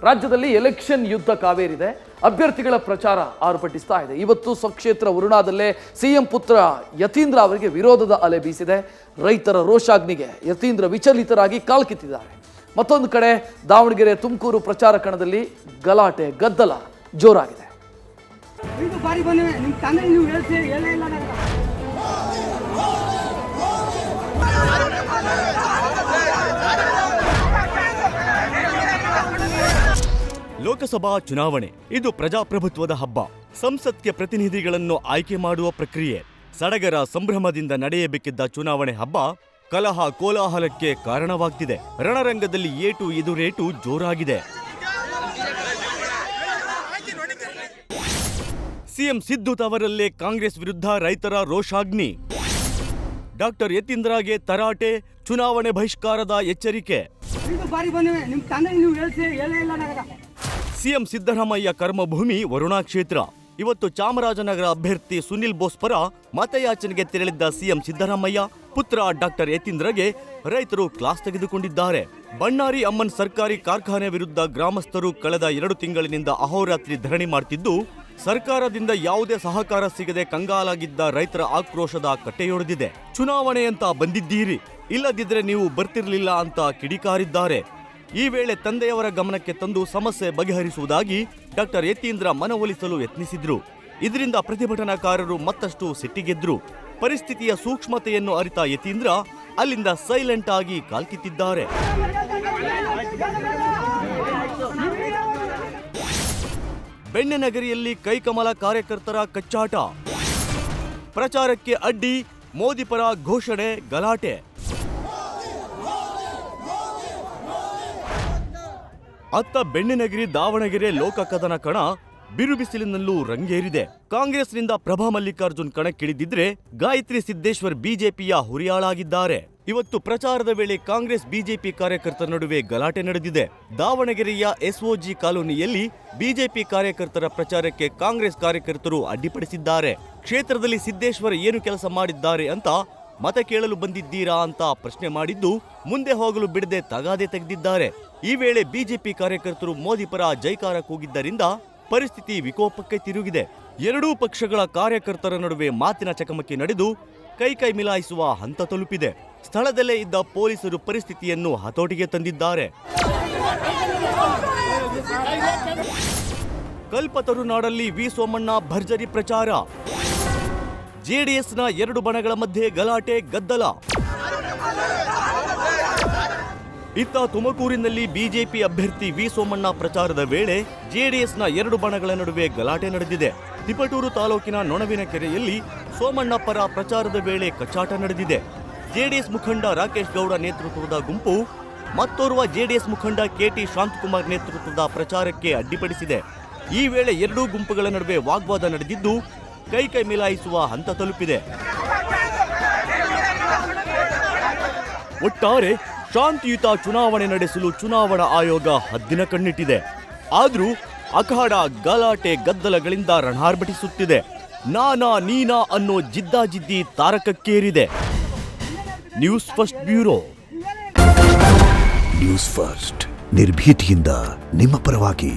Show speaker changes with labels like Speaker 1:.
Speaker 1: ರಾಜ್ಯದಲ್ಲಿ ಎಲೆಕ್ಷನ್ ಯುದ್ಧ ಕಾವೇರಿದೆ. ಅಭ್ಯರ್ಥಿಗಳ ಪ್ರಚಾರ ಆರ್ಭಟಿಸ್ತಾ ಇದೆ. ಇವತ್ತು ಸ್ವಕ್ಷೇತ್ರ ವರುಣಾದಲ್ಲೇ ಸಿಎಂ ಪುತ್ರ ಯತೀಂದ್ರ ಅವರಿಗೆ ವಿರೋಧದ ಅಲೆ ಬೀಸಿದೆ. ರೈತರ ರೋಷಾಗ್ನಿಗೆ ಯತೀಂದ್ರ ವಿಚಲಿತರಾಗಿ ಕಾಲ್ಕಿತ್ತಿದ್ದಾರೆ. ಮತ್ತೊಂದು ಕಡೆ ದಾವಣಗೆರೆ ತುಮಕೂರು ಪ್ರಚಾರ ಕಣದಲ್ಲಿ ಗಲಾಟೆ ಗದ್ದಲ ಜೋರಾಗಿದೆ.
Speaker 2: ಲೋಕಸಭಾ ಚುನಾವಣೆ ಇದು ಪ್ರಜಾಪ್ರಭುತ್ವದ ಹಬ್ಬ. ಸಂಸತ್ಗೆ ಪ್ರತಿನಿಧಿಗಳನ್ನು ಆಯ್ಕೆ ಮಾಡುವ ಪ್ರಕ್ರಿಯೆ. ಸಡಗರ ಸಂಭ್ರಮದಿಂದ ನಡೆಯಬೇಕಿದ್ದ ಚುನಾವಣೆ ಹಬ್ಬ ಕಲಹ ಕೋಲಾಹಲಕ್ಕೆ ಕಾರಣವಾಗ್ತಿದೆ. ರಣರಂಗದಲ್ಲಿ ಏಟು ಎದುರೇಟು ಜೋರಾಗಿದೆ. ಸಿಎಂ ಸಿದ್ದು ತವರಲ್ಲೇ ಕಾಂಗ್ರೆಸ್ ವಿರುದ್ಧ ರೈತರ ರೋಷಾಗ್ನಿ. ಡಾಕ್ಟರ್ ಯತೀಂದ್ರಗೆ ತರಾಟೆ, ಚುನಾವಣೆ ಬಹಿಷ್ಕಾರದ ಎಚ್ಚರಿಕೆ. ಸಿಎಂ ಸಿದ್ದರಾಮಯ್ಯ ಕರ್ಮಭೂಮಿ ವರುಣಾ ಕ್ಷೇತ್ರ. ಇವತ್ತು ಚಾಮರಾಜನಗರ ಅಭ್ಯರ್ಥಿ ಸುನಿಲ್ ಬೋಸ್ ಪರ ಮತಯಾಚನೆಗೆ ತೆರಳಿದ್ದ ಸಿಎಂ ಸಿದ್ದರಾಮಯ್ಯ ಪುತ್ರ ಡಾಕ್ಟರ್ ಯತೀಂದ್ರಗೆ ರೈತರು ಕ್ಲಾಸ್ ತೆಗೆದುಕೊಂಡಿದ್ದಾರೆ. ಬಣ್ಣಾರಿ ಅಮ್ಮನ್ ಸರ್ಕಾರಿ ಕಾರ್ಖಾನೆ ವಿರುದ್ಧ ಗ್ರಾಮಸ್ಥರು ಕಳೆದ 2 ತಿಂಗಳಿನಿಂದ ಅಹೋರಾತ್ರಿ ಧರಣಿ ಮಾಡುತ್ತಿದ್ದು, ಸರ್ಕಾರದಿಂದ ಯಾವುದೇ ಸಹಕಾರ ಸಿಗದೆ ಕಂಗಾಲಾಗಿದ್ದ ರೈತರ ಆಕ್ರೋಶದ ಕಟ್ಟೆಯೊಡೆದಿದೆ. ಚುನಾವಣೆ ಅಂತ ಬಂದಿದ್ದೀರಿ, ಇಲ್ಲದಿದ್ರೆ ನೀವು ಬರ್ತಿರ್ಲಿಲ್ಲ ಅಂತ ಕಿಡಿಕಾರಿದ್ದಾರೆ. ಈ ವೇಳೆ ತಂದೆಯವರ ಗಮನಕ್ಕೆ ತಂದು ಸಮಸ್ಯೆ ಬಗೆಹರಿಸುವುದಾಗಿ ಡಾಕ್ಟರ್ ಯತೀಂದ್ರ ಮನವೊಲಿಸಲು ಯತ್ನಿಸಿದ್ರು. ಇದರಿಂದ ಪ್ರತಿಭಟನಾಕಾರರು ಮತ್ತಷ್ಟು ಸಿಟ್ಟಿಗೆದ್ರು. ಪರಿಸ್ಥಿತಿಯ ಸೂಕ್ಷ್ಮತೆಯನ್ನು ಅರಿತ ಯತೀಂದ್ರ ಅಲ್ಲಿಂದ ಸೈಲೆಂಟ್ ಆಗಿ ಕಾಲ್ಕಿತ್ತಿದ್ದಾರೆ. ಬೆಣ್ಣೆನಗರಿಯಲ್ಲಿ ಕೈಕಮಲ ಕಾರ್ಯಕರ್ತರ ಕಚ್ಚಾಟ. ಪ್ರಚಾರಕ್ಕೆ ಅಡ್ಡಿ, ಮೋದಿ ಪರ ಘೋಷಣೆ, ಗಲಾಟೆ. ಅತ್ತ ಬೆಣ್ಣೆನಗರಿ ದಾವಣಗೆರೆ ಲೋಕಕದನ ಕಣ ಬಿರುಬಿಸಿಲಿನಲ್ಲೂ ರಂಗೇರಿದೆ. ಕಾಂಗ್ರೆಸ್ನಿಂದ ಪ್ರಭಾ ಮಲ್ಲಿಕಾರ್ಜುನ್ ಕಣಕ್ಕಿಳಿದಿದ್ರೆ ಗಾಯತ್ರಿ ಸಿದ್ದೇಶ್ವರ್ ಬಿಜೆಪಿಯ ಹುರಿಯಾಳಾಗಿದ್ದಾರೆ. ಇವತ್ತು ಪ್ರಚಾರದ ವೇಳೆ ಕಾಂಗ್ರೆಸ್ ಬಿಜೆಪಿ ಕಾರ್ಯಕರ್ತರ ನಡುವೆ ಗಲಾಟೆ ನಡೆದಿದೆ. ದಾವಣಗೆರೆಯ ಎಸ್ಒಜಿ ಕಾಲೋನಿಯಲ್ಲಿ ಬಿಜೆಪಿ ಕಾರ್ಯಕರ್ತರ ಪ್ರಚಾರಕ್ಕೆ ಕಾಂಗ್ರೆಸ್ ಕಾರ್ಯಕರ್ತರು ಅಡ್ಡಿಪಡಿಸಿದ್ದಾರೆ. ಕ್ಷೇತ್ರದಲ್ಲಿ ಸಿದ್ದೇಶ್ವರ್ ಏನು ಕೆಲಸ ಮಾಡಿದ್ದಾರೆ ಅಂತ ಮತ ಕೇಳಲು ಬಂದಿದ್ದೀರಾ ಅಂತ ಪ್ರಶ್ನೆ ಮಾಡಿದ್ದು, ಮುಂದೆ ಹೋಗಲು ಬಿಡದೆ ತಗಾದೆ ತೆಗೆದಿದ್ದಾರೆ. ಈ ವೇಳೆ ಬಿಜೆಪಿ ಕಾರ್ಯಕರ್ತರು ಮೋದಿ ಪರ ಜೈಕಾರ ಕೂಗಿದ್ದರಿಂದ ಪರಿಸ್ಥಿತಿ ವಿಕೋಪಕ್ಕೆ ತಿರುಗಿದೆ. ಎರಡೂ ಪಕ್ಷಗಳ ಕಾರ್ಯಕರ್ತರ ನಡುವೆ ಮಾತಿನ ಚಕಮಕಿ ನಡೆದು ಕೈ ಮಿಲಾಯಿಸುವ ಹಂತ ತಲುಪಿದೆ. ಸ್ಥಳದಲ್ಲೇ ಇದ್ದ ಪೊಲೀಸರು ಪರಿಸ್ಥಿತಿಯನ್ನು ಹತೋಟಿಗೆ ತಂದಿದ್ದಾರೆ. ಕಲ್ಪತರುನಾಡಲ್ಲಿ ವಿ ಸೋಮಣ್ಣ ಭರ್ಜರಿ ಪ್ರಚಾರ. ಜೆಡಿಎಸ್ನ 2 ಬಣಗಳ ಮಧ್ಯೆ ಗಲಾಟೆ ಗದ್ದಲ. ಇತ್ತ ತುಮಕೂರಿನಲ್ಲಿ ಬಿಜೆಪಿ ಅಭ್ಯರ್ಥಿ ವಿ ಸೋಮಣ್ಣ ಪ್ರಚಾರದ ವೇಳೆ ಜೆಡಿಎಸ್ನ 2 ಬಣಗಳ ನಡುವೆ ಗಲಾಟೆ ನಡೆದಿದೆ. ತಿಪಟೂರು ತಾಲೂಕಿನ ನೊಣವಿನಕೆರೆಯಲ್ಲಿ ಸೋಮಣ್ಣ ಪರ ಪ್ರಚಾರದ ವೇಳೆ ಕಚ್ಚಾಟ ನಡೆದಿದೆ. ಜೆಡಿಎಸ್ ಮುಖಂಡ ರಾಕೇಶ್ ಗೌಡ ನೇತೃತ್ವದ ಗುಂಪು ಮತ್ತೋರ್ವ ಜೆಡಿಎಸ್ ಮುಖಂಡ ಕೆಟಿ ಶಾಂತಕುಮಾರ್ ನೇತೃತ್ವದ ಪ್ರಚಾರಕ್ಕೆ ಅಡ್ಡಿಪಡಿಸಿದೆ. ಈ ವೇಳೆ 2 ಗುಂಪುಗಳ ನಡುವೆ ವಾಗ್ವಾದ ನಡೆದಿದ್ದು ಕೈ ಮಿಲಾಯಿಸುವ ಹಂತ ತಲುಪಿದೆ. ಒಟ್ಟಾರೆ ಶಾಂತಿಯುತ ಚುನಾವಣೆ ನಡೆಸಲು ಚುನಾವಣಾ ಆಯೋಗ ಹದ್ದಿನ ಕಣ್ಣಿಟ್ಟಿದೆ. ಆದ್ರೂ ಅಖಾಡ ಗಲಾಟೆ ಗದ್ದಲಗಳಿಂದ ರಣಾರ್ಭಟಿಸುತ್ತಿದೆ. ನಾನಾ ನೀನಾ ಅನ್ನೋ ಜಿದ್ದಾಜಿದ್ದಿ ತಾರಕಕ್ಕೇರಿದೆ. News First bureau.
Speaker 3: News First ನಿರ್ಭೀತಿಯಿಂದ ನಿಮ್ಮ ಪರವಾಗಿ.